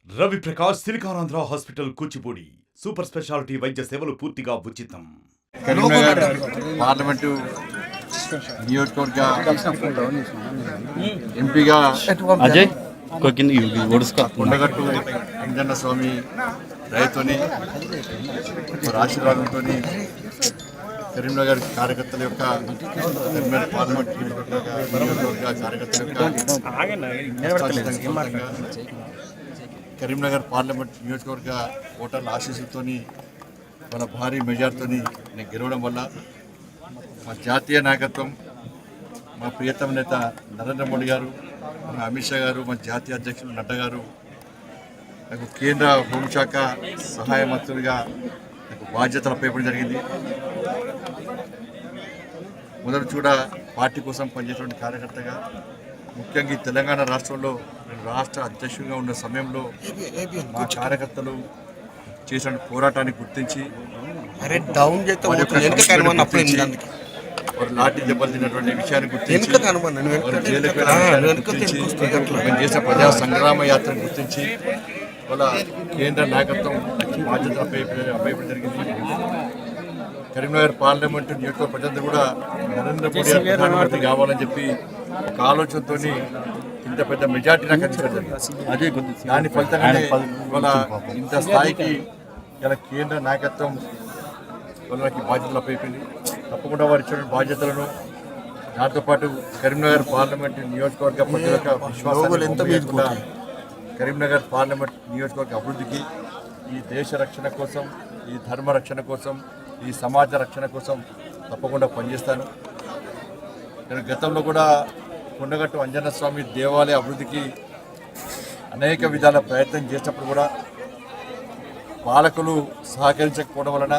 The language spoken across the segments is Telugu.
Ravi Prakash Siliconandhra hospital Kuchipudi super speciality వైద్య సేవలు పూర్తిగా ఉచితం. కరీంనగర్ పార్లమెంటు నియోజకవర్గ ఎంపీగా అజయ్ కొండగట్టు అంజన్న స్వామి దయతోని ఆశీర్వాదంతో కరీంనగర్ కార్యకర్తల యొక్క కరీంనగర్ పార్లమెంట్ నియోజకవర్గ కార్యకర్తల యొక్క కరీంనగర్ పార్లమెంట్ నియోజకవర్గ ఓటర్ల ఆశీస్సులతో మన భారీ మెజార్టీతో నేను గెలవడం వల్ల మా జాతీయ నాయకత్వం, మా ప్రియతమ నేత నరేంద్ర మోడీ గారు, మన అమిత్ షా గారు, మా జాతీయ అధ్యక్షులు నడ్డా గారు నాకు కేంద్ర హోంశాఖ సహాయ మంత్రులుగా నాకు బాధ్యతలు అప్పగించడం జరిగింది. మొదటి చూడ పార్టీ కోసం పనిచేసేటువంటి కార్యకర్తగా, ముఖ్యంగా ఈ తెలంగాణ రాష్ట్రంలో నేను రాష్ట్ర అధ్యక్షుడిగా ఉన్న సమయంలో మా కార్యకర్తలు చేసిన పోరాటాన్ని గుర్తించి వారు లాఠీ దెబ్బలు తిన్నటువంటి విషయాన్ని గుర్తించి మేము చేసిన ప్రజా సంగ్రామ యాత్రను గుర్తించి వాళ్ళ కేంద్ర నాయకత్వం బాధ్యత అప్పగించడం జరిగింది. కరీంనగర్ పార్లమెంటు నియోజకవర్గ ప్రజలందరూ కూడా నరేంద్ర మోడీ ప్రధానమంత్రి కావాలని చెప్పి ఒక ఆలోచనతో ఇంత పెద్ద మెజార్టీ నాకు అందించడం జరిగింది. దాని ఫలితంగానే వాళ్ళ ఇంత స్థాయికి ఇలా కేంద్ర నాయకత్వం వాళ్ళకి బాధ్యతలు అప్పైపోయింది. తప్పకుండా వారు ఇచ్చిన బాధ్యతలను దాంతోపాటు కరీంనగర్ పార్లమెంట్ నియోజకవర్గ ప్రజల యొక్క విశ్వాసాన్ని కరీంనగర్ పార్లమెంట్ నియోజకవర్గ అభివృద్ధికి, ఈ దేశ రక్షణ కోసం, ఈ ధర్మ రక్షణ కోసం, ఈ సమాజ రక్షణ కోసం తప్పకుండా పనిచేస్తాను. నేను గతంలో కూడా కొండగట్టు అంజన్న స్వామి దేవాలయ అభివృద్ధికి అనేక విధాల ప్రయత్నం చేసినప్పుడు కూడా పాలకులు సహకరించకపోవడం వలన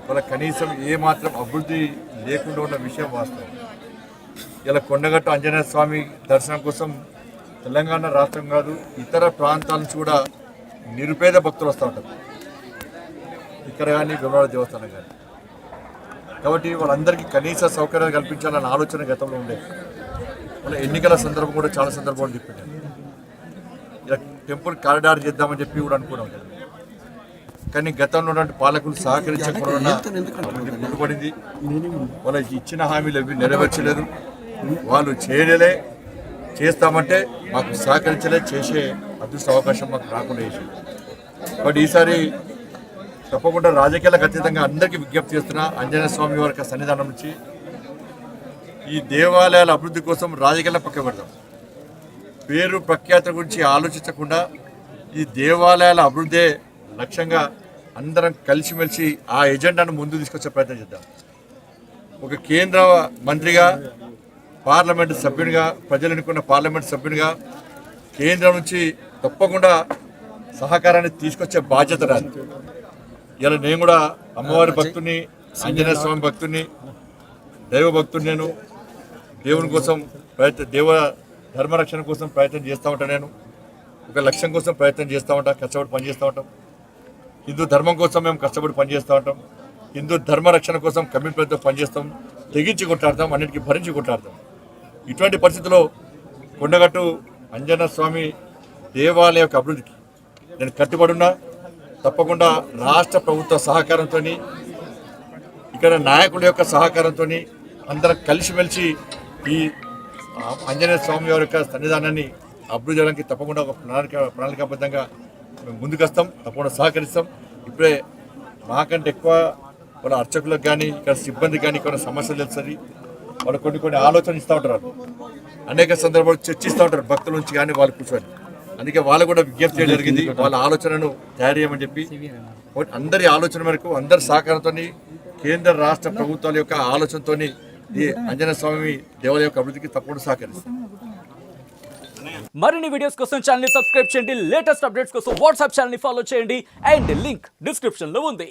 వాళ్ళ కనీసం ఏమాత్రం అభివృద్ధి లేకుండా ఉన్న విషయం వాస్తవం. ఇలా కొండగట్టు ఆంజనేయ స్వామి దర్శనం కోసం తెలంగాణ రాష్ట్రం కాదు, ఇతర ప్రాంతాల నుంచి కూడా నిరుపేద భక్తులు వస్తూ ఉంటారు ఇక్కడ కానీ వేములవాడ దేవస్థానం కానీ. కాబట్టి వాళ్ళందరికీ కనీస సౌకర్యాలు కల్పించాలన్న ఆలోచన గతంలో ఉండేది. వాళ్ళ ఎన్నికల సందర్భం కూడా చాలా సందర్భాలు తిప్పింది. ఇలా టెంపుల్ కారిడార్ చేద్దామని చెప్పి కూడా అనుకున్నాం కదా, కానీ గతంలో ఉన్నటువంటి పాలకులు సహకరించకుండా ముందుపడింది. వాళ్ళకి ఇచ్చిన హామీలు అవి నెరవేర్చలేదు. వాళ్ళు చేయలే, చేస్తామంటే మాకు సహకరించలే, చేసే అదృష్ట అవకాశం మాకు రాకుండా చేసింది. బట్ ఈసారి తప్పకుండా రాజకీయాలకు అతీతంగా అందరికీ విజ్ఞప్తి చేస్తున్నా, ఆంజనేయ స్వామి వారి సన్నిధానం నుంచి ఈ దేవాలయాల అభివృద్ధి కోసం రాజకీయాల పక్క పెడతాం. పేరు ప్రఖ్యాత గురించి ఆలోచించకుండా ఈ దేవాలయాల అభివృద్ధే లక్ష్యంగా అందరం కలిసిమెలిసి ఆ ఎజెండాను ముందు తీసుకొచ్చే ప్రయత్నం చేద్దాం. ఒక కేంద్ర మంత్రిగా, పార్లమెంటు సభ్యునిగా, ప్రజలు ఎన్నుకున్న పార్లమెంటు సభ్యునిగా కేంద్రం నుంచి తప్పకుండా సహకారాన్ని తీసుకొచ్చే బాధ్యత రాదు. ఇలా నేను కూడా అమ్మవారి భక్తుని, ఆంజనేయ స్వామి భక్తుని, దైవ భక్తుని. నేను దేవుని కోసం దేవ ధర్మరక్షణ కోసం ప్రయత్నం చేస్తూ ఉంటాను. నేను ఒక లక్ష్యం కోసం ప్రయత్నం చేస్తూ ఉంటాం, కష్టపడి పనిచేస్తూ ఉంటాం. హిందూ ధర్మం కోసం మేము కష్టపడి పనిచేస్తూ ఉంటాం. హిందూ ధర్మ రక్షణ కోసం కమిట్మెంట్తో పనిచేస్తాం, తెగించి కొట్లాడతాం, అన్నిటికీ భరించి కొట్లాడతాం. ఇటువంటి పరిస్థితుల్లో కొండగట్టు అంజన్న స్వామి దేవాలయ యొక్క అభివృద్ధికి నేను కట్టుబడున్నా. తప్పకుండా రాష్ట్ర ప్రభుత్వ సహకారంతో, ఇక్కడ నాయకుల యొక్క సహకారంతో అందరం కలిసిమెలిసి ఈ ఆంజనేయ స్వామి వారి యొక్క సన్నిధానాన్ని అభివృద్ధి చేయడానికి తప్పకుండా ఒక ప్రణాళికాబద్ధంగా మేము ముందుకు వస్తాం, తప్పకుండా సహకరిస్తాం. ఇప్పుడే మాకంటే ఎక్కువ వాళ్ళ అర్చకులకు కానీ, ఇక్కడ సిబ్బంది కానీ కొన్ని సమస్యలు తెలుస్తుంది. వాళ్ళు కొన్ని ఆలోచనలు ఇస్తూ ఉంటారు, అనేక సందర్భాలు చర్చిస్తూ ఉంటారు భక్తుల నుంచి కానీ వాళ్ళు కూర్చొని. అందుకే వాళ్ళు కూడా విజ్ఞప్తి చేయడం జరిగింది, వాళ్ళ ఆలోచనను తయారు చేయమని చెప్పి. అందరి ఆలోచన మేరకు, అందరి సహకారంతో, కేంద్ర రాష్ట్ర ప్రభుత్వాల యొక్క ఆలోచనతో ఈ ఆంజనేయ స్వామి దేవాలయ యొక్క అభివృద్ధికి తప్పకుండా సహకరిస్తాం. మరిన్ని వీడియోస్ కోసం ఛానల్ ని సబ్స్క్రైబ్ చేయండి. లేటెస్ట్ అప్డేట్స్ కోసం వాట్సాప్ ఛానల్ ని ఫాలో చేయండి. అండ్ లింక్ డిస్క్రిప్షన్ లో ఉంది.